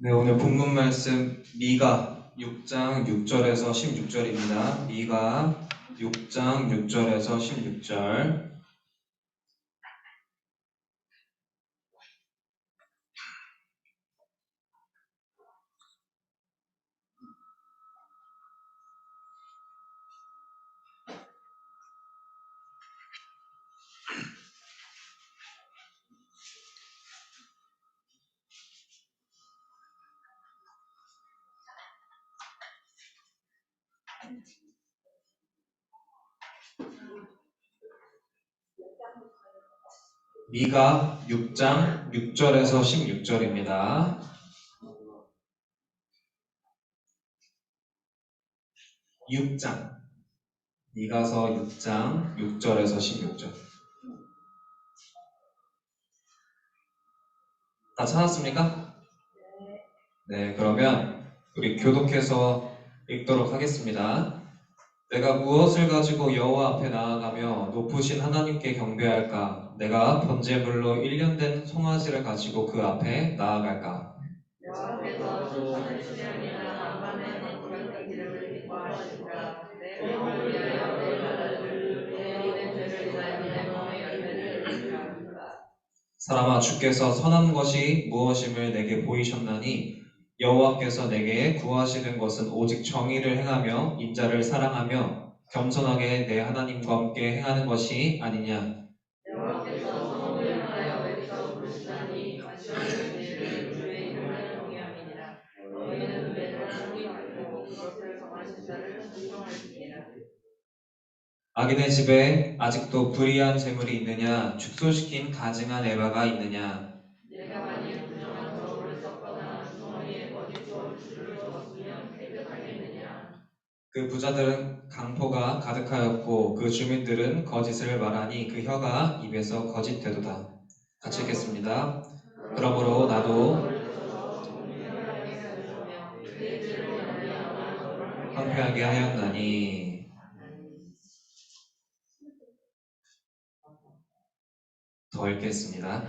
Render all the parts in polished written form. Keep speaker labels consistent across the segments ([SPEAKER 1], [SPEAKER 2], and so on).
[SPEAKER 1] 네, 오늘 본문 말씀 미가 6장 6절에서 16절입니다. 미가 6장 6절에서 16절. 미가 6장 6절에서 16절입니다. 6장 미가서 6장 6절에서 16절. 다 찾았습니까? 네, 그러면 우리 교독해서 읽도록 하겠습니다. 내가 무엇을 가지고 여호와 앞에 나아가며 높으신 하나님께 경배할까? 내가 번제물로 1년 된 송아지를 가지고 그 앞에 나아갈까?
[SPEAKER 2] 여호와께서 주시려니나 아만의 붉은 기름을 기뻐하실까? 내 몸을 위하여 내 나라를 내 인의 죄를 인하여 내 몸의 열매를 주시리라.
[SPEAKER 1] 사람아, 주께서 선한 것이 무엇임을 내게 보이셨나니 여호와께서 내게 구하시는 것은 오직 정의를 행하며 인자를 사랑하며 겸손하게 내 하나님과 함께 행하는 것이 아니냐.
[SPEAKER 2] 여호와께서 성읍을 향하여 외쳐 부르시나니 안식일을 지키는 주의 이름을 경외함이니라. 너희는 매를 상립하고 그것을 정하신 자를 순종할지니라.
[SPEAKER 1] 악인의 집에 아직도 불의한 재물이 있느냐? 축소시킨 가증한 에바가 있느냐?
[SPEAKER 2] 내가 만일 부정한 저울을 썼거나 주머니에 거짓 저울줄을 넣었으면 깨끗하겠느냐.
[SPEAKER 1] 그 부자들은 강포가 가득하였고 그 주민들은 거짓을 말하니 그 혀가 입에서 거짓되도다. 같이 읽겠습니다. 그러므로 나도 황폐하게 하였나니. 더 읽겠습니다.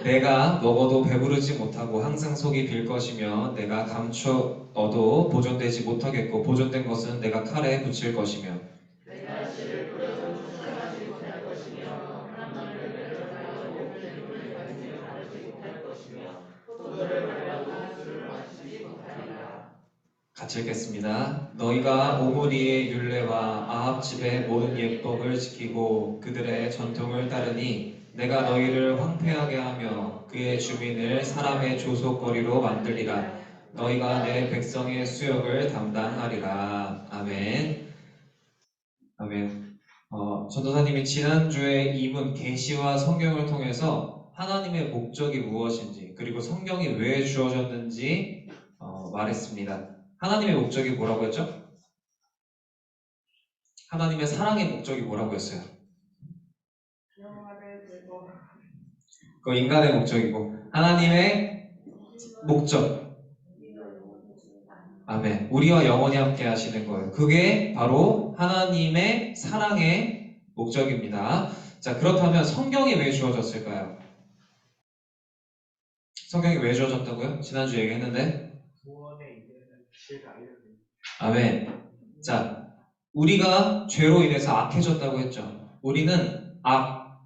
[SPEAKER 1] 내가 먹어도 배부르지 못하고 항상 속이 빌 것이며 내가 감추어도 보존되지 못하겠고 보존된 것은 내가 칼에 붙일 것이며
[SPEAKER 2] 내가 씨를 뿌려도 축사하지 못할 것이며 하나님을 배려하여 몸을 내물을 가지지 못할 것이며 포도를 말라도 술을 마시지 못하리라.
[SPEAKER 1] 같이 읽겠습니다. 너희가 오므리의 율례와 아합 집의 모든 예법을 지키고 그들의 전통을 따르니 내가 너희를 황폐하게 하며 그의 주민을 사람의 조속거리로 만들리라. 너희가 내 백성의 수욕을 담당하리라. 아멘. 아멘. 전도사님이 지난주에 이문 계시와 성경을 통해서 하나님의 목적이 무엇인지 그리고 성경이 왜 주어졌는지 말했습니다. 하나님의 목적이 뭐라고 했죠? 하나님의 사랑의 목적이 뭐라고 했어요? 그 인간의 목적이고 하나님의 목적. 아멘. 우리와 영원히 함께 하시는 거예요. 그게 바로 하나님의 사랑의 목적입니다. 자, 그렇다면 성경이 왜 주어졌을까요? 성경이 왜 주어졌다고요? 지난주 얘기했는데. 아멘. 자, 우리가 죄로 인해서 악해졌다고 했죠. 우리는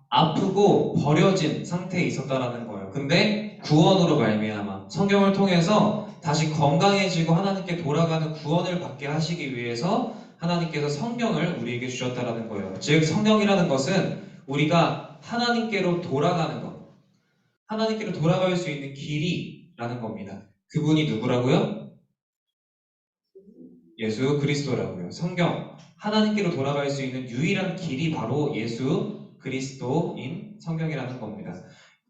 [SPEAKER 1] 아프고 버려진 상태에 있었다라는 거예요. 근데 구원으로 말미암아 성경을 통해서 다시 건강해지고 하나님께 돌아가는 구원을 받게 하시기 위해서 하나님께서 성경을 우리에게 주셨다라는 거예요. 즉 성경이라는 것은 우리가 하나님께로 돌아가는 것, 하나님께로 돌아갈 수 있는 길이라는 겁니다. 그분이 누구라고요? 예수 그리스도라고요. 성경, 하나님께로 돌아갈 수 있는 유일한 길이 바로 예수 그리스도인 성경이라는 겁니다.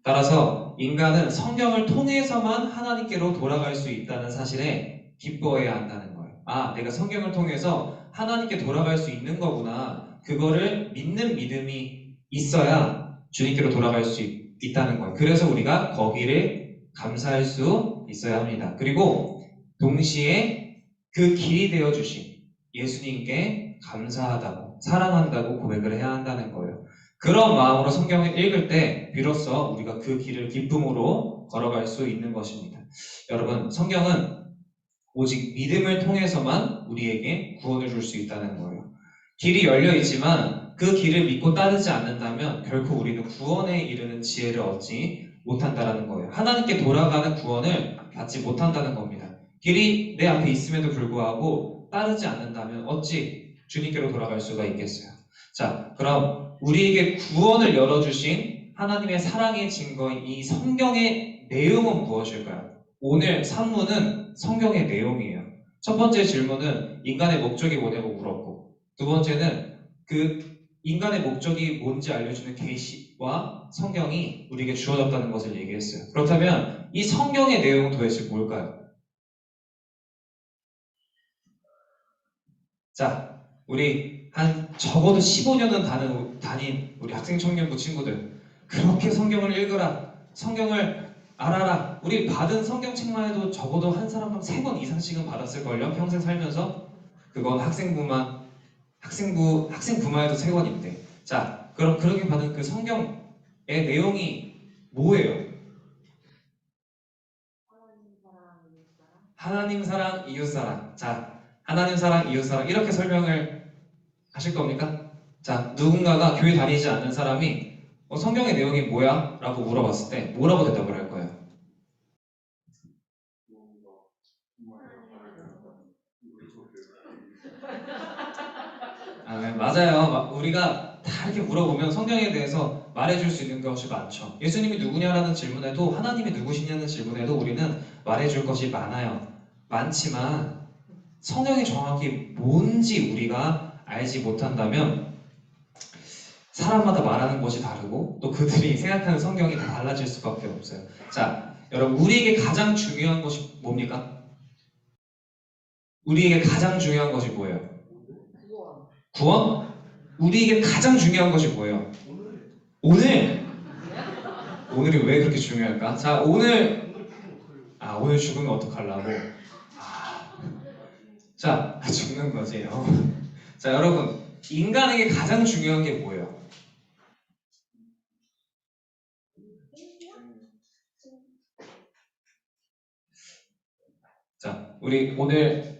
[SPEAKER 1] 따라서 인간은 성경을 통해서만 하나님께로 돌아갈 수 있다는 사실에 기뻐해야 한다는 거예요. 아, 내가 성경을 통해서 하나님께 돌아갈 수 있는 거구나. 그거를 믿는 믿음이 있어야 주님께로 돌아갈 수 있다는 거예요. 그래서 우리가 거기를 감사할 수 있어야 합니다. 그리고 동시에 그 길이 되어주신 예수님께 감사하다고, 사랑한다고 고백을 해야 한다는 거예요. 그런 마음으로 성경을 읽을 때 비로소 우리가 그 길을 기쁨으로 길로 걸어갈 수 있는 것입니다. 여러분, 성경은 오직 믿음을 통해서만 우리에게 구원을 줄 수 있다는 거예요. 길이 열려 있지만 그 길을 믿고 따르지 않는다면 결코 우리는 구원에 이르는 지혜를 얻지 못한다는 거예요. 하나님께 돌아가는 구원을 받지 못한다는 겁니다. 길이 내 앞에 있음에도 불구하고 따르지 않는다면 어찌 주님께로 돌아갈 수가 있겠어요? 자, 그럼 우리에게 구원을 열어주신 하나님의 사랑의 증거인 이 성경의 내용은 무엇일까요? 오늘 산문은 성경의 내용이에요. 첫 번째 질문은 인간의 목적이 뭐냐고 물었고, 두 번째는 그 인간의 목적이 뭔지 알려주는 계시와 성경이 우리에게 주어졌다는 것을 얘기했어요. 그렇다면 이 성경의 내용은 도대체 뭘까요? 자, 우리 한 적어도 15년은 다닌 우리 학생 청년부 친구들, 그렇게 성경을 읽으라, 성경을 알아라. 우리 받은 성경책만 해도 적어도 한 사람당 3권 이상씩은 받았을걸요? 평생 살면서. 그건 학생부만 해도 3권인데. 자, 그럼 그렇게 받은 그 성경의 내용이 뭐예요? 하나님 사랑, 이웃 사랑. 자, 하나님 사랑, 이웃 사랑. 이렇게 설명을 하실 겁니까? 자, 누군가가 교회 다니지 않는 사람이 성경의 내용이 뭐야? 라고 물어봤을 때 뭐라고 대답을 할 거예요? 아, 네, 맞아요. 우리가 다 이렇게 물어보면 성경에 대해서 말해줄 수 있는 것이 많죠. 예수님이 누구냐라는 질문에도 하나님이 누구시냐는 질문에도 우리는 말해줄 것이 많아요. 많지만 성경이 정확히 뭔지 우리가 알지 못한다면 사람마다 말하는 것이 다르고 또 그들이 생각하는 성경이 다 달라질 수밖에 없어요. 자, 여러분, 우리에게 가장 중요한 것이 뭡니까? 우리에게 가장 중요한 것이 뭐예요? 구원? 우리에게 가장 중요한 것이 뭐예요? 오늘! 오늘이 왜 그렇게 중요할까? 자, 오늘 죽으면 어떡하려고? 자, 죽는 거지. 자, 여러분, 인간에게 가장 중요한 게 뭐예요? 자, 우리 오늘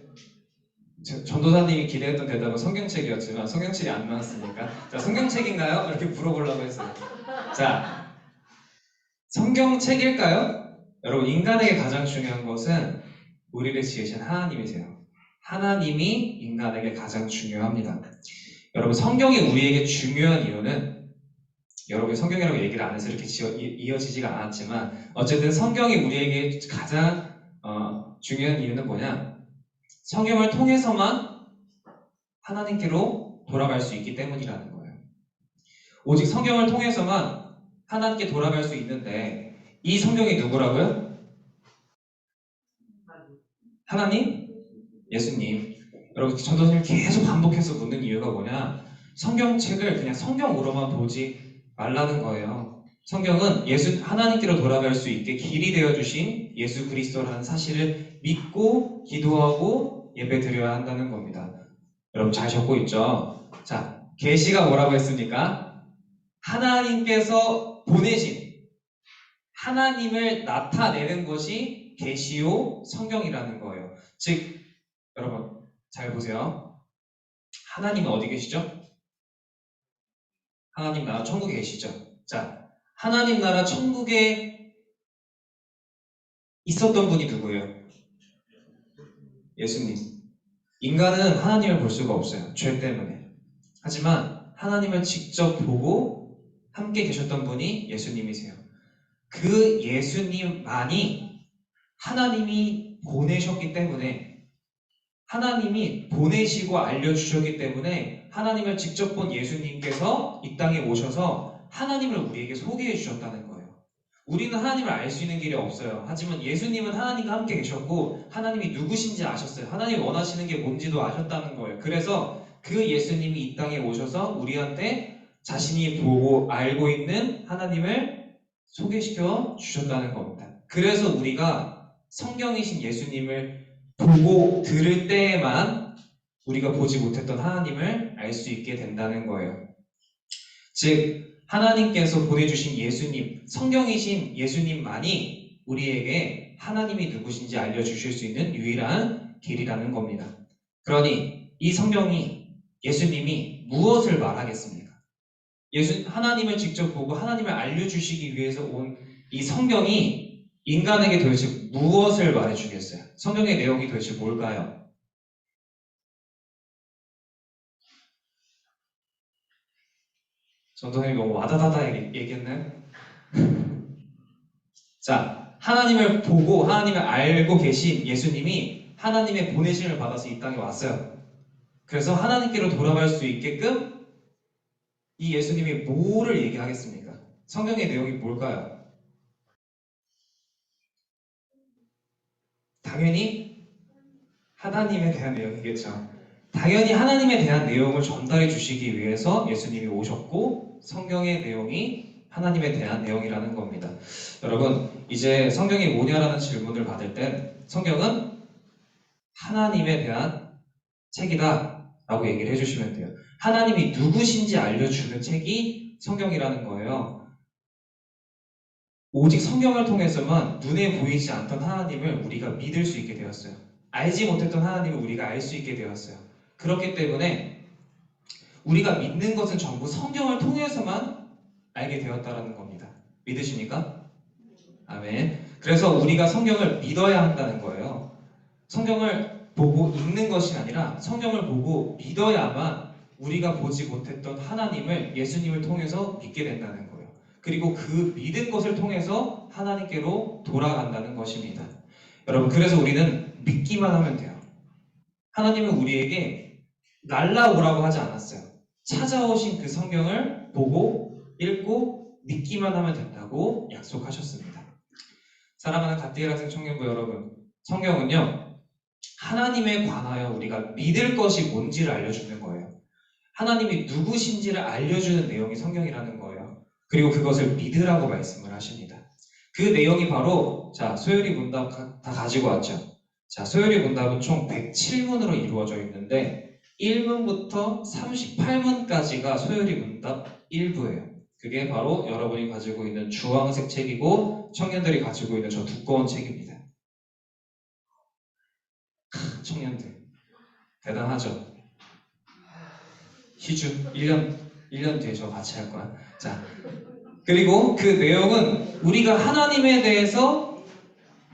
[SPEAKER 1] 전도사님이 기대했던 대답은 성경책이었지만 성경책이 안 나왔으니까 자, 성경책인가요? 이렇게 물어보려고 했어요. 자, 성경책일까요? 여러분, 인간에게 가장 중요한 것은 우리를 지으신 하나님이세요. 하나님이 인간에게 가장 중요합니다. 여러분, 성경이 우리에게 중요한 이유는 여러분이 성경이라고 얘기를 안 해서 이렇게 이어지지가 않았지만 어쨌든 성경이 우리에게 가장 중요한 이유는 뭐냐? 성경을 통해서만 하나님께로 돌아갈 수 있기 때문이라는 거예요. 오직 성경을 통해서만 하나님께 돌아갈 수 있는데 이 성경이 누구라고요? 하나님? 예수님. 여러분, 전도사님 계속 반복해서 묻는 이유가 뭐냐? 성경책을 그냥 성경으로만 보지 말라는 거예요. 성경은 하나님께로 돌아갈 수 있게 길이 되어주신 예수 그리스도라는 사실을 믿고 기도하고 예배드려야 한다는 겁니다. 여러분 잘 적고 있죠? 자, 계시가 뭐라고 했습니까? 하나님께서 보내신 하나님을 나타내는 것이 계시요 성경이라는 거예요. 즉, 여러분 잘 보세요. 하나님은 어디 계시죠? 하나님 나라 천국에 계시죠? 자, 하나님 나라 천국에 있었던 분이 누구예요? 예수님. 인간은 하나님을 볼 수가 없어요. 죄 때문에. 하지만 하나님을 직접 보고 함께 계셨던 분이 예수님이세요. 그 예수님만이 하나님이 보내셨기 때문에 하나님이 보내시고 알려주셨기 때문에 하나님을 직접 본 예수님께서 이 땅에 오셔서 하나님을 우리에게 소개해 주셨다는 거예요. 우리는 하나님을 알 수 있는 길이 없어요. 하지만 예수님은 하나님과 함께 계셨고 하나님이 누구신지 아셨어요. 하나님이 원하시는 게 뭔지도 아셨다는 거예요. 그래서 그 예수님이 이 땅에 오셔서 우리한테 자신이 보고 알고 있는 하나님을 소개시켜 주셨다는 겁니다. 그래서 우리가 성경이신 예수님을 보고 들을 때에만 우리가 보지 못했던 하나님을 알 수 있게 된다는 거예요. 즉, 하나님께서 보내주신 예수님, 성경이신 예수님만이 우리에게 하나님이 누구신지 알려주실 수 있는 유일한 길이라는 겁니다. 그러니 이 성경이 예수님이 무엇을 말하겠습니까? 하나님을 직접 보고 하나님을 알려주시기 위해서 온 이 성경이 인간에게 도대체 무엇을 말해주겠어요? 성경의 내용이 도대체 뭘까요? 전도사님이 너무 와다다다 얘기했나요? 자, 하나님을 보고 하나님을 알고 계신 예수님이 하나님의 보내심을 받아서 이 땅에 왔어요. 그래서 하나님께로 돌아갈 수 있게끔 이 예수님이 뭐를 얘기하겠습니까? 성경의 내용이 뭘까요? 당연히 하나님에 대한 내용이겠죠. 당연히 하나님에 대한 내용을 전달해 주시기 위해서 예수님이 오셨고 성경의 내용이 하나님에 대한 내용이라는 겁니다. 여러분, 이제 성경이 뭐냐라는 질문을 받을 땐 성경은 하나님에 대한 책이다 라고 얘기를 해주시면 돼요. 하나님이 누구신지 알려주는 책이 성경이라는 거예요. 오직 성경을 통해서만 눈에 보이지 않던 하나님을 우리가 믿을 수 있게 되었어요. 알지 못했던 하나님을 우리가 알 수 있게 되었어요. 그렇기 때문에 우리가 믿는 것은 전부 성경을 통해서만 알게 되었다라는 겁니다. 믿으십니까? 아멘. 그래서 우리가 성경을 믿어야 한다는 거예요. 성경을 보고 읽는 것이 아니라 성경을 보고 믿어야만 우리가 보지 못했던 하나님을 예수님을 통해서 믿게 된다는 거예요. 그리고 그 믿은 것을 통해서 하나님께로 돌아간다는 것입니다. 여러분, 그래서 우리는 믿기만 하면 돼요. 하나님은 우리에게 날라오라고 하지 않았어요. 찾아오신 그 성경을 보고 읽고 믿기만 하면 된다고 약속하셨습니다. 사랑하는 갓디엘 학생 청년부 여러분, 성경은요, 하나님에 관하여 우리가 믿을 것이 뭔지를 알려주는 거예요. 하나님이 누구신지를 알려주는 내용이 성경이라는 거예요. 그리고 그것을 믿으라고 말씀을 하십니다. 그 내용이 바로, 자, 소요리 문답 다 가지고 왔죠. 자, 소요리 문답은 총 107문으로 이루어져 있는데 1문부터 38문까지가 소요리 문답 일부예요. 그게 바로 여러분이 가지고 있는 주황색 책이고 청년들이 가지고 있는 저 두꺼운 책입니다. 청년들 대단하죠? 희주 1년 뒤에 저 같이 할 거야. 자, 그리고 그 내용은 우리가 하나님에 대해서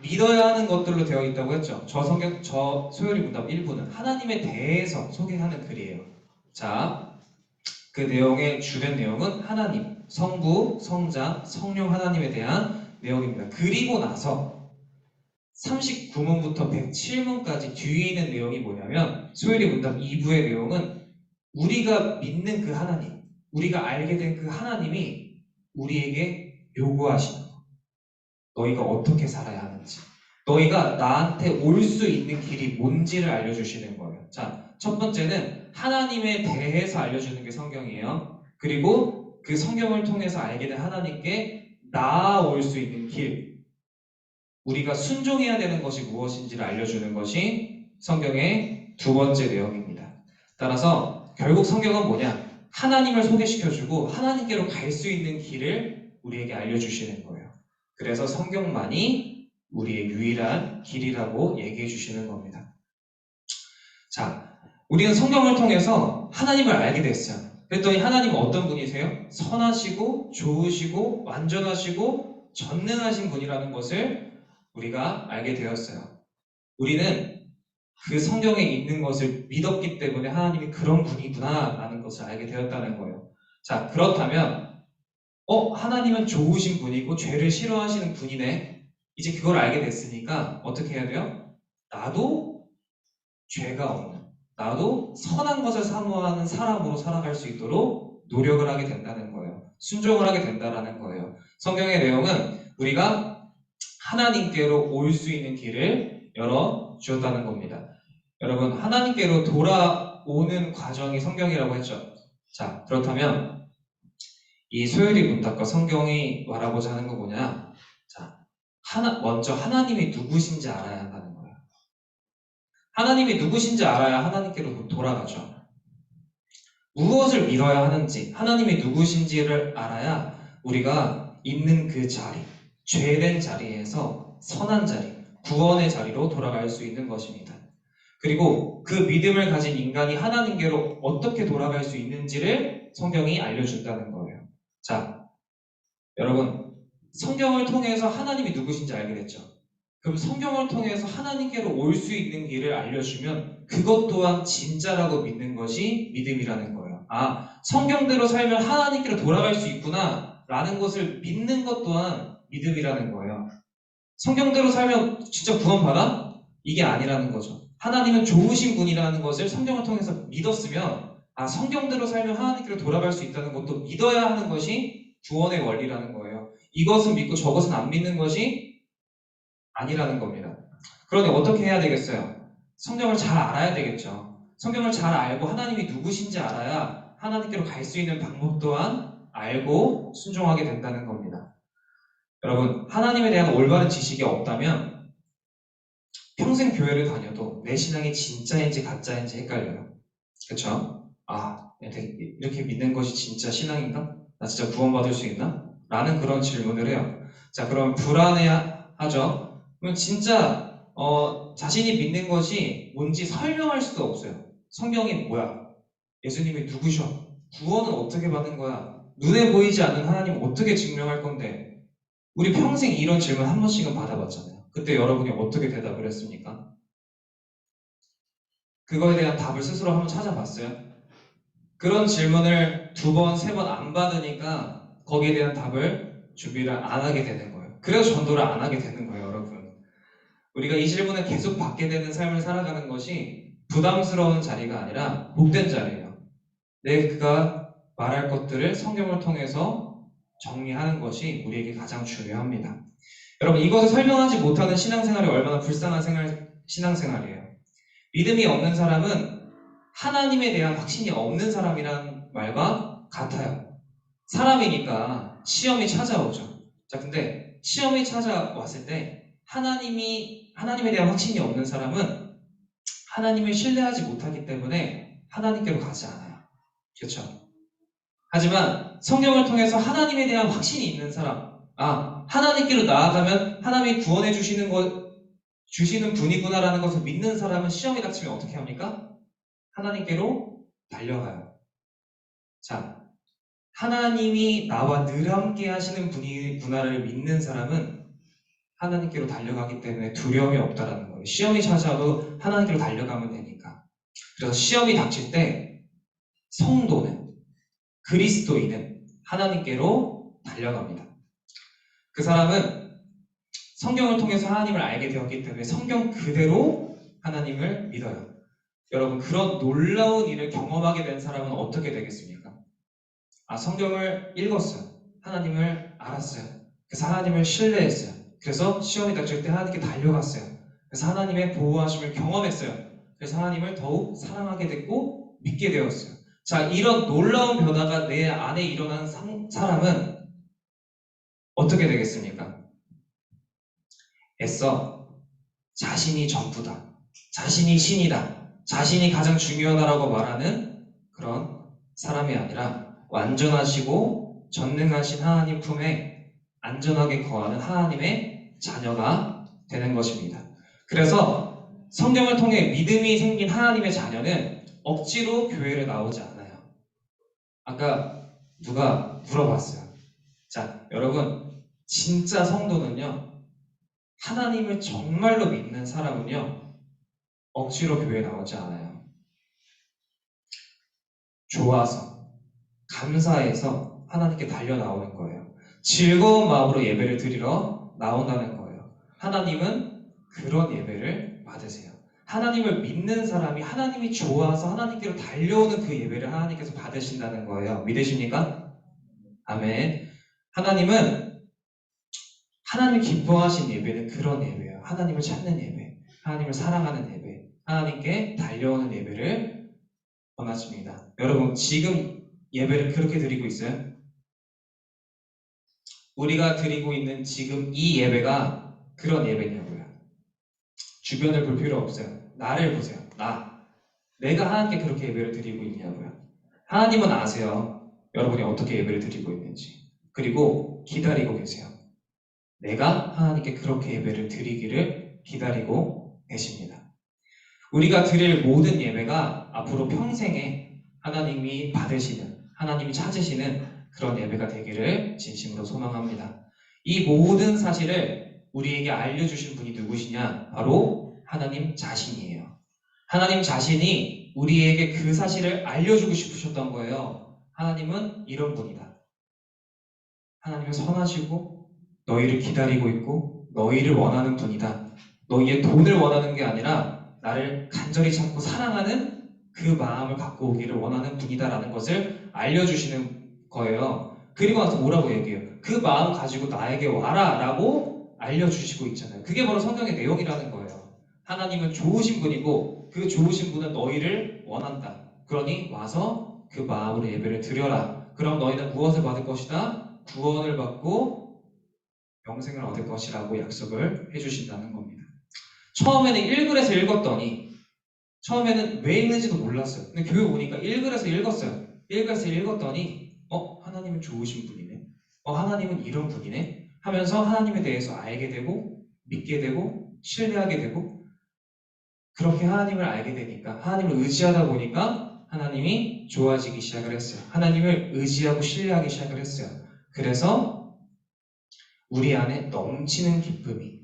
[SPEAKER 1] 믿어야 하는 것들로 되어 있다고 했죠. 저 소요리 문답 1부는 하나님에 대해서 소개하는 글이에요. 자, 그 내용의 주된 내용은 하나님, 성부, 성자, 성령 하나님에 대한 내용입니다. 그리고 나서 39문부터 107문까지 뒤에 있는 내용이 뭐냐면 소요리 문답 2부의 내용은 우리가 믿는 그 하나님, 우리가 알게 된 그 하나님이 우리에게 요구하시는 것, 너희가 어떻게 살아야 하는지, 너희가 나한테 올 수 있는 길이 뭔지를 알려주시는 거예요. 자, 첫 번째는 하나님에 대해서 알려주는 게 성경이에요. 그리고 그 성경을 통해서 알게 된 하나님께 나아올 수 있는 길, 우리가 순종해야 되는 것이 무엇인지를 알려주는 것이 성경의 두 번째 내용입니다. 따라서 결국 성경은 뭐냐? 하나님을 소개시켜주고 하나님께로 갈 수 있는 길을 우리에게 알려주시는 거예요. 그래서 성경만이 우리의 유일한 길이라고 얘기해 주시는 겁니다. 자, 우리는 성경을 통해서 하나님을 알게 됐어요. 그랬더니 하나님은 어떤 분이세요? 선하시고 좋으시고 완전하시고 전능하신 분이라는 것을 우리가 알게 되었어요. 우리는 그 성경에 있는 것을 믿었기 때문에 하나님이 그런 분이구나 라는 것을 알게 되었다는 거예요. 자, 그렇다면 하나님은 좋으신 분이고 죄를 싫어하시는 분이네. 이제 그걸 알게 됐으니까 어떻게 해야 돼요? 나도 죄가 없는, 나도 선한 것을 사모하는 사람으로 살아갈 수 있도록 노력을 하게 된다는 거예요. 순종을 하게 된다는 거예요. 성경의 내용은 우리가 하나님께로 올 수 있는 길을 열어주었다는 겁니다. 여러분, 하나님께로 돌아오는 과정이 성경이라고 했죠. 자, 그렇다면 이 소요리 문답과 성경이 말하고자 하는 건 뭐냐? 자, 먼저 하나님이 누구신지 알아야 한다는 거예요. 하나님이 누구신지 알아야 하나님께로 돌아가죠. 무엇을 믿어야 하는지, 하나님이 누구신지를 알아야 우리가 있는 그 자리, 죄된 자리에서 선한 자리, 구원의 자리로 돌아갈 수 있는 것입니다. 그리고 그 믿음을 가진 인간이 하나님께로 어떻게 돌아갈 수 있는지를 성경이 알려준다는 거예요. 자, 여러분, 성경을 통해서 하나님이 누구신지 알게 됐죠? 그럼 성경을 통해서 하나님께로 올 수 있는 길을 알려주면 그것 또한 진짜라고 믿는 것이 믿음이라는 거예요. 아, 성경대로 살면 하나님께로 돌아갈 수 있구나 라는 것을 믿는 것 또한 믿음이라는 거예요. 성경대로 살면 진짜 구원받아? 이게 아니라는 거죠. 하나님은 좋으신 분이라는 것을 성경을 통해서 믿었으면 아, 성경대로 살면 하나님께로 돌아갈 수 있다는 것도 믿어야 하는 것이 구원의 원리라는 거예요. 이것은 믿고 저것은 안 믿는 것이 아니라는 겁니다. 그러니 어떻게 해야 되겠어요? 성경을 잘 알아야 되겠죠. 성경을 잘 알고 하나님이 누구신지 알아야 하나님께로 갈 수 있는 방법 또한 알고 순종하게 된다는 겁니다. 여러분, 하나님에 대한 올바른 지식이 없다면 평생 교회를 다녀도 내 신앙이 진짜인지 가짜인지 헷갈려요. 그쵸? 아, 이렇게 믿는 것이 진짜 신앙인가? 나 진짜 구원받을 수 있나? 라는 그런 질문을 해요. 자, 그럼 불안해하죠? 그럼 진짜 자신이 믿는 것이 뭔지 설명할 수도 없어요. 성경이 뭐야? 예수님이 누구셔? 구원은 어떻게 받는 거야? 눈에 보이지 않는 하나님 어떻게 증명할 건데? 우리 평생 이런 질문 한 번씩은 받아봤잖아요. 그때 여러분이 어떻게 대답을 했습니까? 그거에 대한 답을 스스로 한번 찾아봤어요? 그런 질문을 두 번, 세 번 안 받으니까 거기에 대한 답을 준비를 안 하게 되는 거예요. 그래서 전도를 안 하게 되는 거예요, 여러분. 우리가 이 질문을 계속 받게 되는 삶을 살아가는 것이 부담스러운 자리가 아니라 복된 자리예요. 내가 말할 것들을 성경을 통해서 정리하는 것이 우리에게 가장 중요합니다. 여러분, 이것을 설명하지 못하는 신앙생활이 얼마나 불쌍한 신앙생활이에요. 믿음이 없는 사람은 하나님에 대한 확신이 없는 사람이란 말과 같아요. 사람이니까 시험이 찾아오죠. 자, 근데 시험이 찾아왔을 때 하나님에 대한 확신이 없는 사람은 하나님을 신뢰하지 못하기 때문에 하나님께로 가지 않아요. 그렇죠? 하지만 성경을 통해서 하나님에 대한 확신이 있는 사람, 아, 하나님께로 나아가면 하나님이 구원해 주시는 분이구나라는 것을 믿는 사람은 시험이 닥치면 어떻게 합니까? 하나님께로 달려가요. 자, 하나님이 나와 늘 함께 하시는 분이구나를 믿는 사람은 하나님께로 달려가기 때문에 두려움이 없다라는 거예요. 시험이 찾아와도 하나님께로 달려가면 되니까. 그래서 시험이 닥칠 때 성도는, 그리스도인은 하나님께로 달려갑니다. 그 사람은 성경을 통해서 하나님을 알게 되었기 때문에 성경 그대로 하나님을 믿어요. 여러분, 그런 놀라운 일을 경험하게 된 사람은 어떻게 되겠습니까? 아, 성경을 읽었어요. 하나님을 알았어요. 그래서 하나님을 신뢰했어요. 그래서 시험이 닥칠 때 하나님께 달려갔어요. 그래서 하나님의 보호하심을 경험했어요. 그래서 하나님을 더욱 사랑하게 됐고 믿게 되었어요. 자, 이런 놀라운 변화가 내 안에 일어난 사람은 어떻게 되겠습니까? 애써 자신이 전부다. 자신이 신이다. 자신이 가장 중요하다라고 말하는 그런 사람이 아니라 완전하시고 전능하신 하나님 품에 안전하게 거하는 하나님의 자녀가 되는 것입니다. 그래서 성경을 통해 믿음이 생긴 하나님의 자녀는 억지로 교회를 나오지 않아요. 아까 누가 물어봤어요. 자, 여러분, 진짜 성도는요, 하나님을 정말로 믿는 사람은요, 억지로 교회에 나오지 않아요. 좋아서, 감사해서 하나님께 달려 나오는 거예요. 즐거운 마음으로 예배를 드리러 나온다는 거예요. 하나님은 그런 예배를 받으세요. 하나님을 믿는 사람이 하나님이 좋아서 하나님께로 달려오는 그 예배를 하나님께서 받으신다는 거예요. 믿으십니까? 아멘. 하나님이 기뻐하신 예배는 그런 예배예요. 하나님을 찾는 예배, 하나님을 사랑하는 예배, 하나님께 달려오는 예배를 원하십니다. 여러분, 지금 예배를 그렇게 드리고 있어요? 우리가 드리고 있는 지금 이 예배가 그런 예배냐고요. 주변을 볼 필요 없어요. 나를 보세요. 내가 하나님께 그렇게 예배를 드리고 있냐고요. 하나님은 아세요. 여러분이 어떻게 예배를 드리고 있는지. 그리고 기다리고 계세요. 내가 하나님께 그렇게 예배를 드리기를 기다리고 계십니다. 우리가 드릴 모든 예배가 앞으로 평생에 하나님이 받으시는, 하나님이 찾으시는 그런 예배가 되기를 진심으로 소망합니다. 이 모든 사실을 우리에게 알려주신 분이 누구시냐? 바로 하나님 자신이에요. 하나님 자신이 우리에게 그 사실을 알려주고 싶으셨던 거예요. 하나님은 이런 분이다. 하나님은 선하시고 너희를 기다리고 있고 너희를 원하는 분이다. 너희의 돈을 원하는 게 아니라 나를 간절히 찾고 사랑하는 그 마음을 갖고 오기를 원하는 분이다라는 것을 알려주시는 거예요. 그리고 나서 뭐라고 얘기해요? 그 마음 가지고 나에게 와라 라고 알려주시고 있잖아요. 그게 바로 성경의 내용이라는 거예요. 하나님은 좋으신 분이고 그 좋으신 분은 너희를 원한다. 그러니 와서 그 마음으로 예배를 드려라. 그럼 너희는 무엇을 받을 것이다? 구원을 받고 영생을 얻을 것이라고 약속을 해주신다는 겁니다. 처음에는 1글에서 읽었더니 처음에는 왜 읽는지도 몰랐어요. 근데 교회 오니까 1글에서 읽었어요. 1글에서 읽었더니 하나님은 좋으신 분이네. 하나님은 이런 분이네. 하면서 하나님에 대해서 알게 되고 믿게 되고 신뢰하게 되고 그렇게 하나님을 알게 되니까 하나님을 의지하다 보니까 하나님이 좋아지기 시작을 했어요. 하나님을 의지하고 신뢰하기 시작을 했어요. 그래서 우리 안에 넘치는 기쁨이,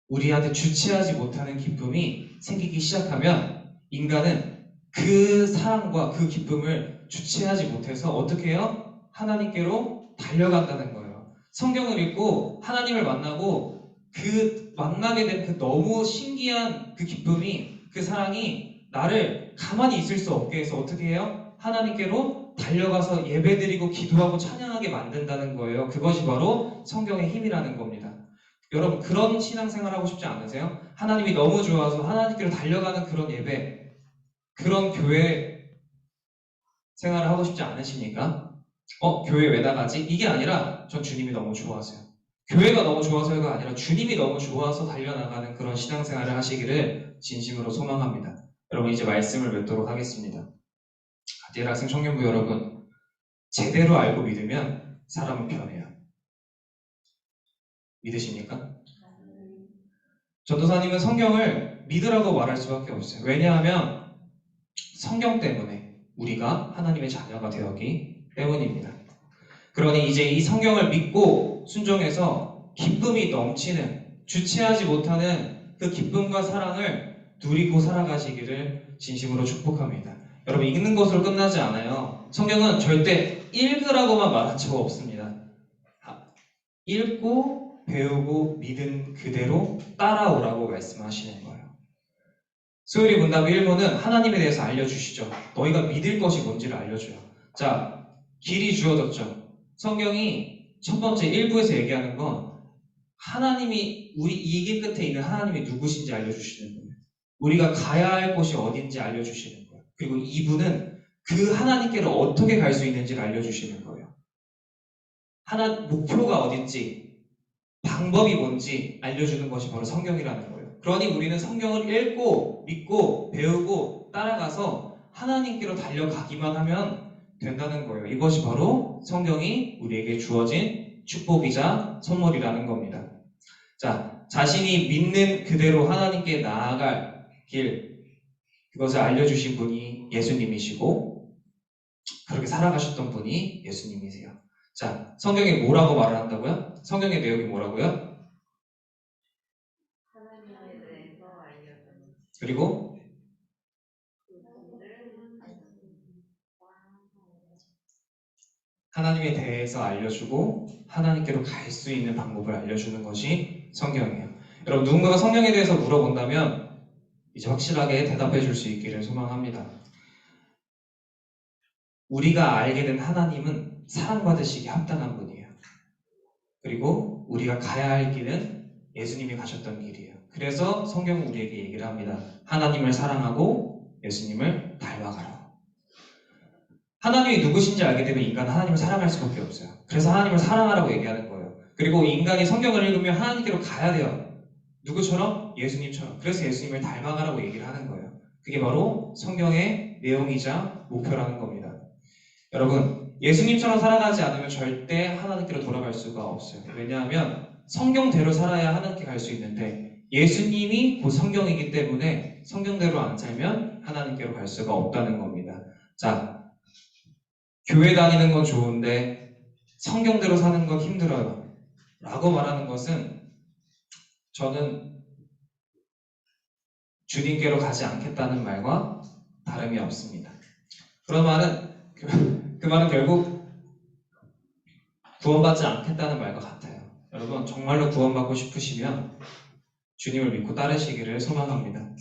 [SPEAKER 1] 우리한테 주체하지 못하는 기쁨이 생기기 시작하면 인간은 그 사랑과 그 기쁨을 주체하지 못해서 어떻게 해요? 하나님께로 달려간다는 거예요. 성경을 읽고 하나님을 만나고 그 만나게 된 그 너무 신기한 그 기쁨이, 그 사랑이 나를 가만히 있을 수 없게 해서 어떻게 해요? 하나님께로 달려가서 예배드리고 기도하고 찬양하게 만든다는 거예요. 그것이 바로 성경의 힘이라는 겁니다. 여러분 그런 신앙생활 하고 싶지 않으세요? 하나님이 너무 좋아서 하나님께로 달려가는 그런 예배, 그런 교회 생활을 하고 싶지 않으십니까? 교회 왜 나가지? 이게 아니라 전 주님이 너무 좋아서요. 교회가 너무 좋아서가 아니라 주님이 너무 좋아서 달려나가는 그런 신앙생활을 하시기를 진심으로 소망합니다. 여러분 이제 말씀을 맺도록 하겠습니다. 가디엘 학생 청년부 여러분, 제대로 알고 믿으면 사람은 변해요. 믿으십니까? 전도사님은 성경을 믿으라고 말할 수밖에 없어요. 왜냐하면 성경 때문에 우리가 하나님의 자녀가 되었기 때문입니다. 그러니 이제 이 성경을 믿고 순종해서 기쁨이 넘치는, 주체하지 못하는 그 기쁨과 사랑을 누리고 살아가시기를 진심으로 축복합니다. 여러분 읽는 것으로 끝나지 않아요. 성경은 절대 읽으라고만 말한 적 없습니다. 읽고 배우고 믿은 그대로 따라오라고 말씀하시는 거예요. 수요일 문답 1부는 하나님에 대해서 알려주시죠. 너희가 믿을 것이 뭔지를 알려줘요. 자, 길이 주어졌죠. 성경이 첫 번째 1부에서 얘기하는 건 하나님이 우리 이 길 끝에 있는 하나님이 누구신지 알려주시는 거예요. 우리가 가야 할 곳이 어딘지 알려주시는 거예요. 그리고 2부는 그 하나님께로 어떻게 갈 수 있는지를 알려주시는 거예요. 목표가 어딘지, 방법이 뭔지 알려주는 것이 바로 성경이라는 거예요. 그러니 우리는 성경을 읽고 믿고 배우고 따라가서 하나님께로 달려가기만 하면 된다는 거예요. 이것이 바로 성경이 우리에게 주어진 축복이자 선물이라는 겁니다. 자, 자신이 믿는 그대로 하나님께 나아갈 길, 그것을 알려주신 분이 예수님이시고 그렇게 살아가셨던 분이 예수님이세요. 자, 성경에 뭐라고 말을 한다고요? 성경의 내용이 뭐라고요?
[SPEAKER 2] 하나님에 대해서 알려주는
[SPEAKER 1] 그리고 하나님에 대해서 알려주고 하나님께로 갈 수 있는 방법을 알려주는 것이 성경이에요. 여러분 누군가가 성경에 대해서 물어본다면 이제 확실하게 대답해 줄 수 있기를 소망합니다. 우리가 알게 된 하나님은 사랑받으시기 합당한 분이에요. 그리고 우리가 가야 할 길은 예수님이 가셨던 길이에요. 그래서 성경은 우리에게 얘기를 합니다. 하나님을 사랑하고 예수님을 닮아가라. 하나님이 누구신지 알게 되면 인간은 하나님을 사랑할 수밖에 없어요. 그래서 하나님을 사랑하라고 얘기하는 거예요. 그리고 인간이 성경을 읽으면 하나님께로 가야 돼요. 누구처럼? 예수님처럼. 그래서 예수님을 닮아가라고 얘기를 하는 거예요. 그게 바로 성경의 내용이자 목표라는 겁니다. 여러분, 예수님처럼 살아가지 않으면 절대 하나님께로 돌아갈 수가 없어요. 왜냐하면 성경대로 살아야 하나님께 갈 수 있는데 예수님이 곧 성경이기 때문에 성경대로 안 살면 하나님께로 갈 수가 없다는 겁니다. 자, 교회 다니는 건 좋은데 성경대로 사는 건 힘들어요. 라고 말하는 것은 저는 주님께로 가지 않겠다는 말과 다름이 없습니다. 그런 말은 그 말은 결국 구원받지 않겠다는 말과 같아요. 여러분 정말로 구원받고 싶으시면 주님을 믿고 따르시기를 소망합니다.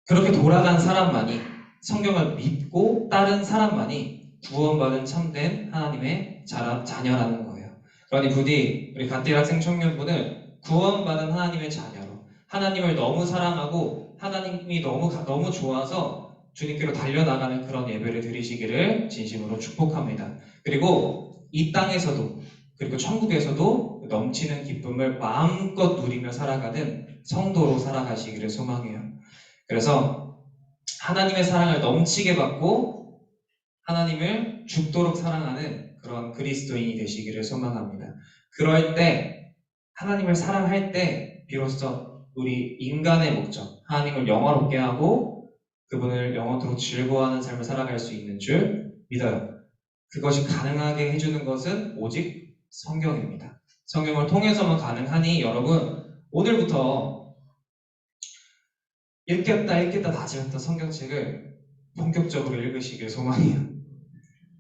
[SPEAKER 1] 그렇게 돌아간 사람만이 성경을 믿고 따른 사람만이 구원받은 참된 하나님의 자녀라는 거예요. 그러니 부디 우리 갓딜 학생 청년분을 구원받은 하나님의 자녀로 하나님을 너무 사랑하고 하나님이 너무 좋아서 주님께로 달려나가는 그런 예배를 드리시기를 진심으로 축복합니다. 그리고 이 땅에서도 그리고 천국에서도 넘치는 기쁨을 마음껏 누리며 살아가는 성도로 살아가시기를 소망해요. 그래서 하나님의 사랑을 넘치게 받고 하나님을 죽도록 사랑하는 그런 그리스도인이 되시기를 소망합니다. 그럴 때 하나님을 사랑할 때 비로소 우리 인간의 목적, 하나님을 영화롭게 하고 그분을 영원토록 즐거워하는 삶을 살아갈 수 있는 줄 믿어요. 그것이 가능하게 해주는 것은 오직 성경입니다. 성경을 통해서만 가능하니 여러분 오늘부터 읽겠다 다짐했던 성경책을 본격적으로 읽으시길 소망해요.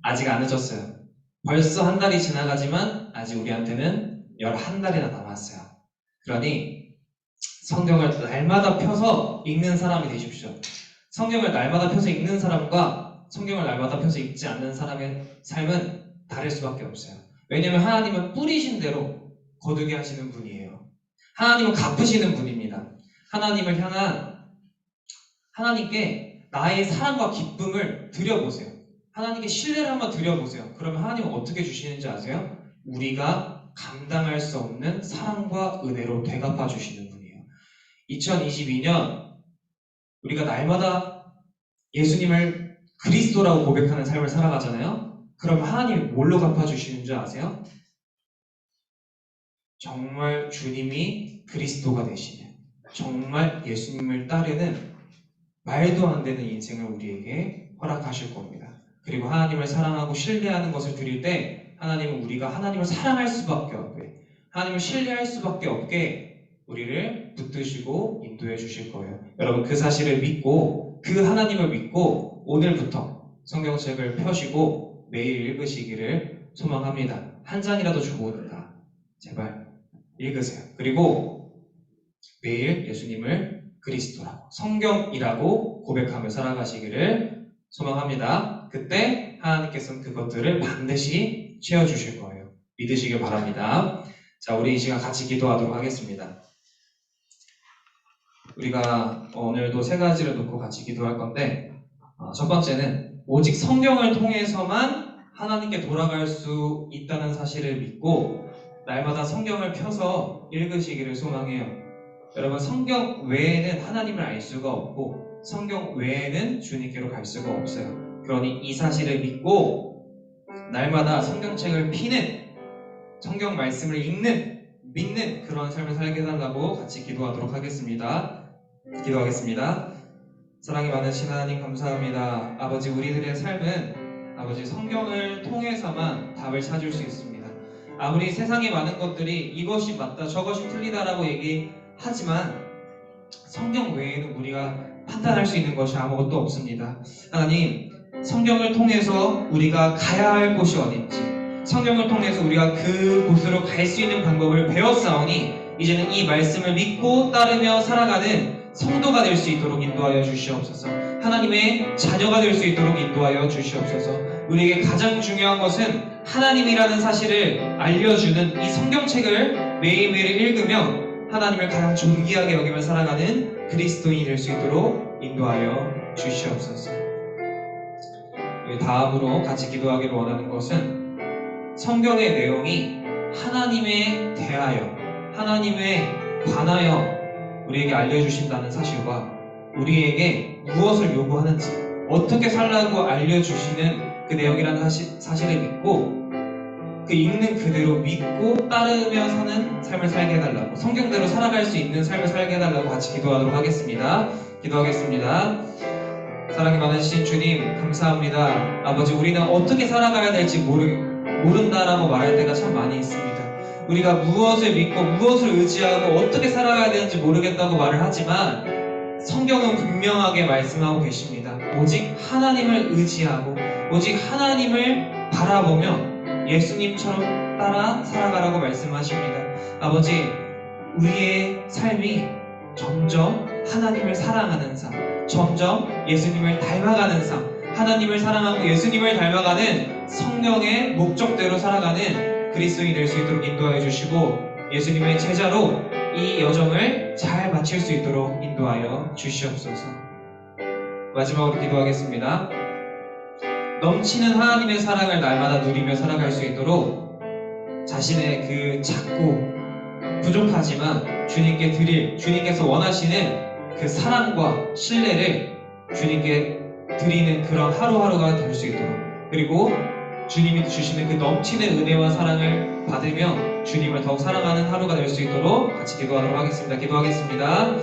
[SPEAKER 1] 아직 안 늦었어요. 벌써 한 달이 지나가지만 아직 우리한테는 11달이나 남았어요. 그러니 성경을 날마다 펴서 읽는 사람이 되십시오. 성경을 날마다 펴서 읽는 사람과 성경을 날마다 펴서 읽지 않는 사람의 삶은 다를 수밖에 없어요. 왜냐하면 하나님은 뿌리신 대로 거두게 하시는 분이에요. 하나님은 갚으시는 분입니다. 하나님을 향한 하나님께 나의 사랑과 기쁨을 드려보세요. 하나님께 신뢰를 한번 드려보세요. 그러면 하나님은 어떻게 주시는지 아세요? 우리가 감당할 수 없는 사랑과 은혜로 되갚아 주시는 분이에요. 2022년 우리가 날마다 예수님을 그리스도라고 고백하는 삶을 살아가잖아요. 그럼 하나님이 뭘로 갚아주시는 줄 아세요? 정말 주님이 그리스도가 되시는, 정말 예수님을 따르는 말도 안 되는 인생을 우리에게 허락하실 겁니다. 그리고 하나님을 사랑하고 신뢰하는 것을 드릴 때 하나님은 우리가 하나님을 사랑할 수밖에 없게, 하나님을 신뢰할 수밖에 없게 우리를 붙드시고 인도해 주실 거예요. 여러분 그 사실을 믿고 그 하나님을 믿고 오늘부터 성경책을 펴시고 매일 읽으시기를 소망합니다. 한 장이라도 좋으니까 제발 읽으세요. 그리고 매일 예수님을 그리스도라고 성경이라고 고백하며 살아가시기를 소망합니다. 그때 하나님께서는 그것들을 반드시 채워주실 거예요. 믿으시길 바랍니다. 자, 우리 이 시간 같이 기도하도록 하겠습니다. 우리가 오늘도 세 가지를 놓고 같이 기도할 건데 첫 번째는 오직 성경을 통해서만 하나님께 돌아갈 수 있다는 사실을 믿고 날마다 성경을 펴서 읽으시기를 소망해요. 여러분 성경 외에는 하나님을 알 수가 없고 성경 외에는 주님께로 갈 수가 없어요. 그러니 이 사실을 믿고 날마다 성경책을 피는 성경 말씀을 읽는 믿는 그런 삶을 살게 해달라고 같이 기도하도록 하겠습니다. 기도하겠습니다. 사랑이 많으신 하나님 감사합니다. 아버지 우리들의 삶은 아버지 성경을 통해서만 답을 찾을 수 있습니다. 아무리 세상에 많은 것들이 이것이 맞다 저것이 틀리다라고 얘기하지만 성경 외에는 우리가 판단할 수 있는 것이 아무것도 없습니다. 하나님 성경을 통해서 우리가 가야 할 곳이 어딘지 성경을 통해서 우리가 그 곳으로 갈 수 있는 방법을 배웠사오니 이제는 이 말씀을 믿고 따르며 살아가는 성도가 될 수 있도록 인도하여 주시옵소서. 하나님의 자녀가 될 수 있도록 인도하여 주시옵소서. 우리에게 가장 중요한 것은 하나님이라는 사실을 알려주는 이 성경책을 매일매일 읽으며 하나님을 가장 존귀하게 여기며 살아가는 그리스도인이 될 수 있도록 인도하여 주시옵소서. 다음으로 같이 기도하기를 원하는 것은 성경의 내용이 하나님에 대하여 하나님에 관하여 우리에게 알려주신다는 사실과 우리에게 무엇을 요구하는지 어떻게 살라고 알려주시는 그 내용이라는 사실을 믿고 그 읽는 그대로 믿고 따르며 사는 삶을 살게 해달라고, 성경대로 살아갈 수 있는 삶을 살게 해달라고 같이 기도하도록 하겠습니다. 기도하겠습니다. 사랑이 많으신 주님, 감사합니다. 아버지, 우리는 어떻게 살아가야 될지 모른다라고 말할 때가 참 많이 있습니다. 우리가 무엇을 믿고 무엇을 의지하고 어떻게 살아가야 되는지 모르겠다고 말을 하지만 성경은 분명하게 말씀하고 계십니다. 오직 하나님을 의지하고 오직 하나님을 바라보며 예수님처럼 따라 살아가라고 말씀하십니다. 아버지, 우리의 삶이 점점 하나님을 사랑하는 삶, 점점 예수님을 닮아가는 삶, 하나님을 사랑하고 예수님을 닮아가는 성령의 목적대로 살아가는 그리스도인이 될 수 있도록 인도하여 주시고, 예수님의 제자로 이 여정을 잘 마칠 수 있도록 인도하여 주시옵소서. 마지막으로 기도하겠습니다. 넘치는 하나님의 사랑을 날마다 누리며 살아갈 수 있도록 자신의 그 작고 부족하지만 주님께 드릴, 주님께서 원하시는 그 사랑과 신뢰를 주님께 드리는 그런 하루하루가 될 수 있도록, 그리고 주님이 주시는 그 넘치는 은혜와 사랑을 받으며 주님을 더욱 사랑하는 하루가 될 수 있도록 같이 기도하도록 하겠습니다. 기도하겠습니다.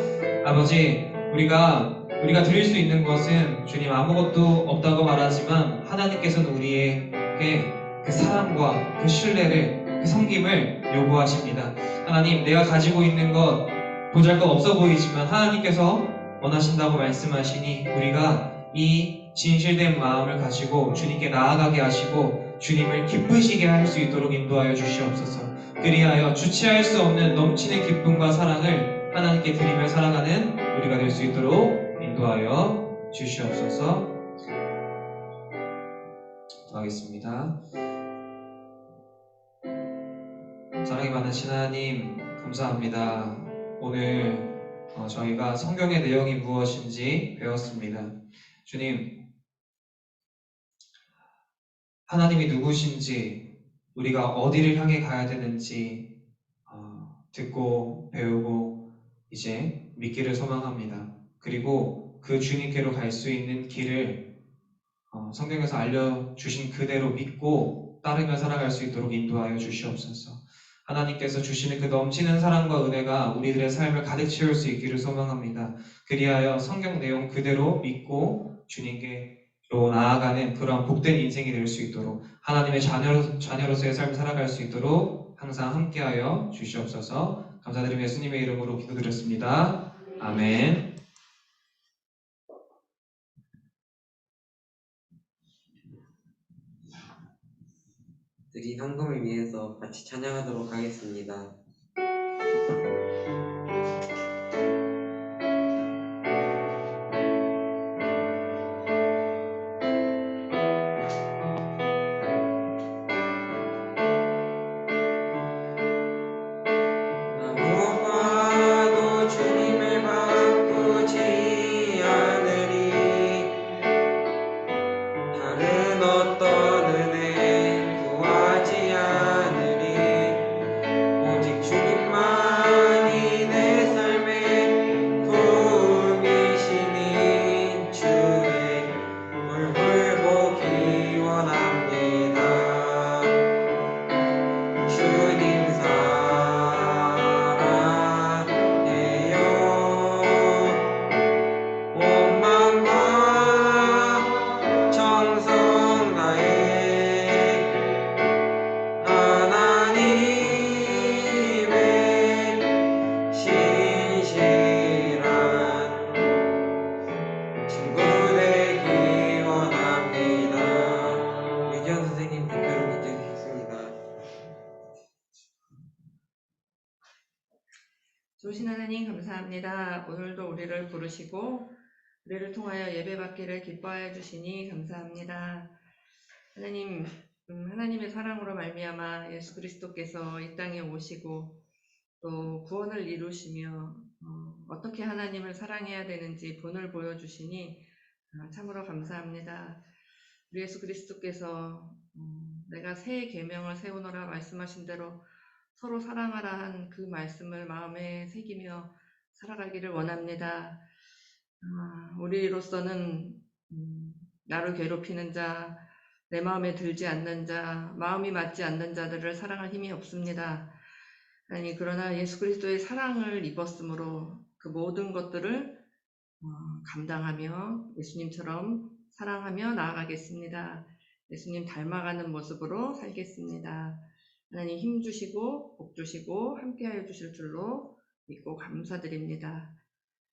[SPEAKER 1] 아버지, 우리가 드릴 수 있는 것은 주님 아무것도 없다고 말하지만 하나님께서는 우리에게 그 사랑과 그 신뢰를, 그 섬김을 요구하십니다. 하나님, 내가 가지고 있는 것 보잘것없어 보이지만 하나님께서 원하신다고 말씀하시니 우리가 이 진실된 마음을 가지고 주님께 나아가게 하시고 주님을 기쁘시게 할 수 있도록 인도하여 주시옵소서. 그리하여 주체할 수 없는 넘치는 기쁨과 사랑을 하나님께 드리며 살아가는 우리가 될 수 있도록 인도하여 주시옵소서. 기도하겠습니다. 사랑이 많으신 하나님, 감사합니다. 오늘 저희가 성경의 내용이 무엇인지 배웠습니다. 주님, 하나님이 누구신지, 우리가 어디를 향해 가야 되는지 듣고 배우고 이제 믿기를 소망합니다. 그리고 그 주님께로 갈 수 있는 길을 성경에서 알려주신 그대로 믿고 따르며 살아갈 수 있도록 인도하여 주시옵소서. 하나님께서 주시는 그 넘치는 사랑과 은혜가 우리들의 삶을 가득 채울 수 있기를 소망합니다. 그리하여 성경 내용 그대로 믿고 주님께로 나아가는 그러한 복된 인생이 될 수 있도록, 하나님의 자녀로서의 삶을 살아갈 수 있도록 항상 함께하여 주시옵소서. 감사드리며 예수님의 이름으로 기도드렸습니다. 아멘.
[SPEAKER 3] 우리 헌금을 위해서 같이 찬양하도록 하겠습니다. 무엇과도 주님을 바꾸지 않으리. 다른 어떤 은혜 구하지 않으리. 오직 주님만이 내 삶의 도움이시니 주의 얼굴 보기 원합니다. 주님 사랑해요. 온 마음과 정성 다해 하나님의 신실한 친구 되기 원합니다. 유기현 선생님 대표로 기도했습니다.
[SPEAKER 2] 좋으신 하나님, 감사합니다. 오늘도 우리를 부르시고 우리를 통하여 예배받기를 기뻐하여 주시니 감사합니다. 하나님, 하나님의 사랑으로 말미암아 예수 그리스도께서 이 땅에 오시고 또 구원을 이루시며 어떻게 하나님을 사랑해야 되는지 본을 보여주시니 참으로 감사합니다. 우리 예수 그리스도께서 내가 새 계명을 세우노라 말씀하신 대로 서로 사랑하라 한 그 말씀을 마음에 새기며 살아가기를 원합니다. 우리로서는 나를 괴롭히는 자, 내 마음에 들지 않는 자, 마음이 맞지 않는 자들을 사랑할 힘이 없습니다. 하나님, 그러나 예수 그리스도의 사랑을 입었으므로 그 모든 것들을 감당하며 예수님처럼 사랑하며 나아가겠습니다. 예수님 닮아가는 모습으로 살겠습니다. 하나님 힘 주시고 복 주시고 함께하여 주실 줄로 믿고 감사드립니다.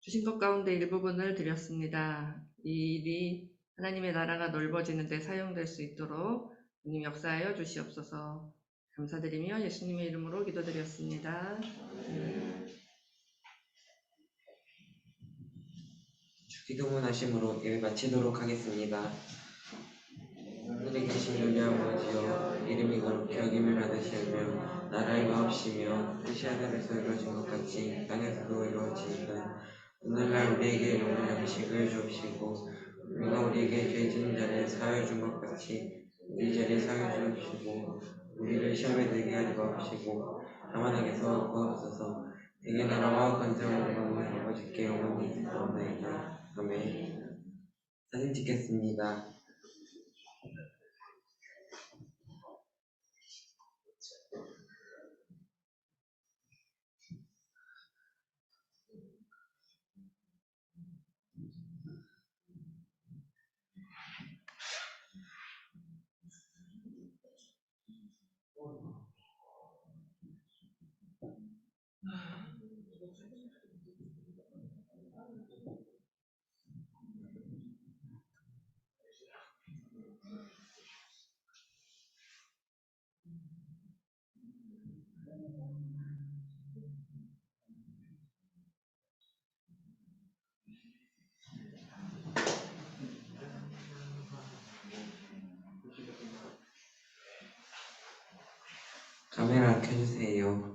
[SPEAKER 2] 주신 것 가운데 일부분을 드렸습니다. 이 일이 하나님의 나라가 넓어지는 데 사용될 수 있도록 주님 역사하여 주시옵소서. 감사드리며 예수님의 이름으로 기도드렸습니다.
[SPEAKER 3] 기도문 하심으로 예배 마치도록 하겠습니다. 하늘에 계신 우리 아버지여, 이름이 거룩히 여김을 받으시며 나라의 마옵시며 뜻이 하늘에서 이루어진 것 같이 땅에서도 이루어지이다. 오늘날 우리에게 일용할 양식을 주옵시고, 우리가 우리에게 죄 지은 자를 사하여 준 것 같이 우리 죄를 사하여 주옵시고, 우리를 시험에 들게 하지 마옵시고 다만 악에서 구하옵소서. 대개 나라와 권세와 영광은 아버지께 영원히 있사옵나이다. 아멘. 사진 찍겠습니다. 카메라 켜주세요.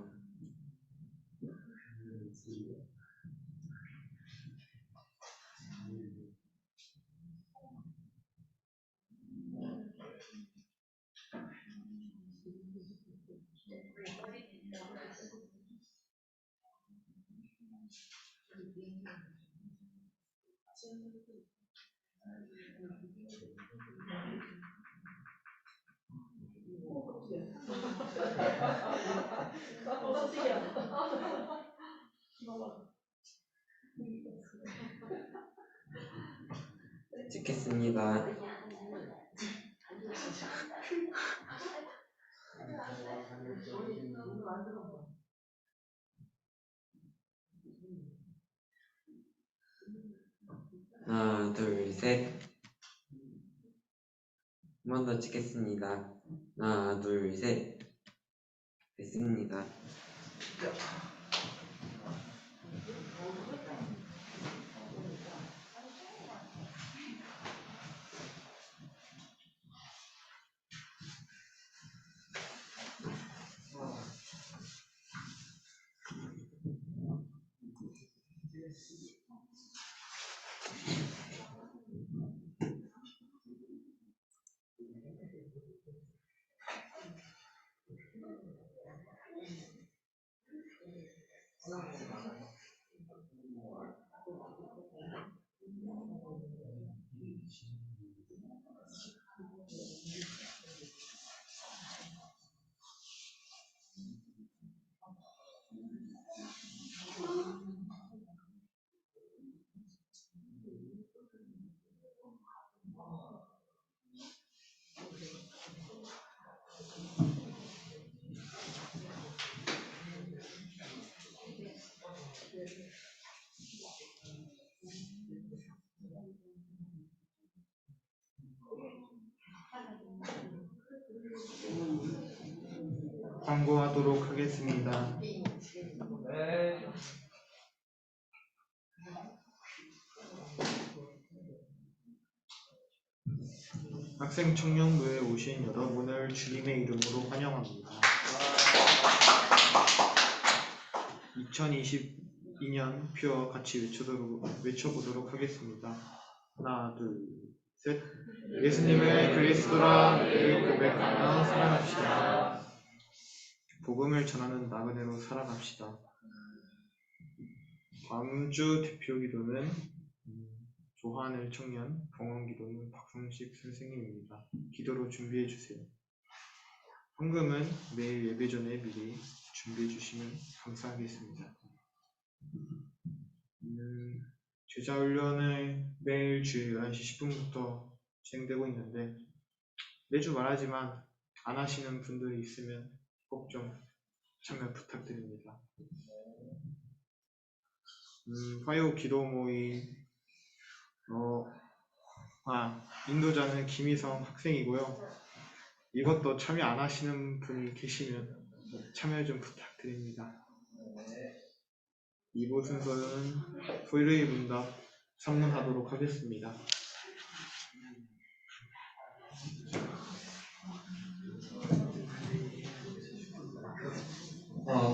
[SPEAKER 3] 찍겠습니다. 하나, 둘, 셋. 한 번 더 찍겠습니다. 하나, 둘, 셋. 됐습니다.
[SPEAKER 4] 광고하도록 하겠습니다. 학생 청년부에 오신 여러분을 주님의 이름으로 환영합니다. 2022년 표어 같이 외쳐보도록 하겠습니다. 하나, 둘, 셋. 예수님을 그리스도라 늘 고백하며 살아갑시다. 복음을 전하는 나그네로 살아갑시다. 다음 주 대표 기도는 도하늘 청년 봉헌기도는 박성식 선생님입니다. 기도로 준비해 주세요. 헌금은 매일 예배 전에 미리 준비해 주시면 감사하겠습니다. 제자훈련을 매일 주일 11시 10분부터 진행되고 있는데 매주 말하지만 안 하시는 분들이 있으면 꼭 좀 참여 부탁드립니다. 화요 기도 모임 인도자는 김희성 학생이고요. 이것도 참여 안 하시는 분이 계시면 참여 좀 부탁드립니다. 2부 순서는 토요일 문답 3문 하도록 하겠습니다.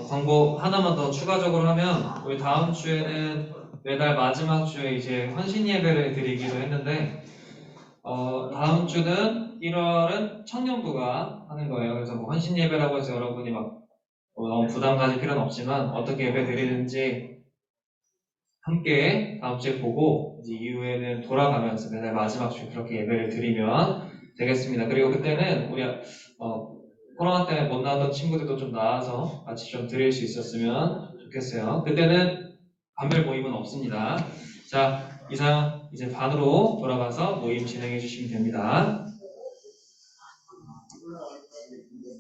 [SPEAKER 1] 광고 하나만 더 추가적으로 하면 우리 다음 주에는 매달 마지막 주에 이제 헌신 예배를 드리기로 했는데 다음 주는 1월은 청년부가 하는 거예요. 그래서 뭐 헌신 예배라고 해서 여러분이 막 너무 부담 가질 필요는 없지만 어떻게 예배 드리는지 함께 다음 주에 보고 이제 이후에는 돌아가면서 매달 마지막 주에 그렇게 예배를 드리면 되겠습니다. 그리고 그때는 우리 코로나 때문에 못 나왔던 친구들도 좀 나와서 같이 좀 드릴 수 있었으면 좋겠어요. 그때는 반별 모임은 없습니다. 자, 이상 이제 반으로 돌아가서 모임 진행해 주시면 됩니다.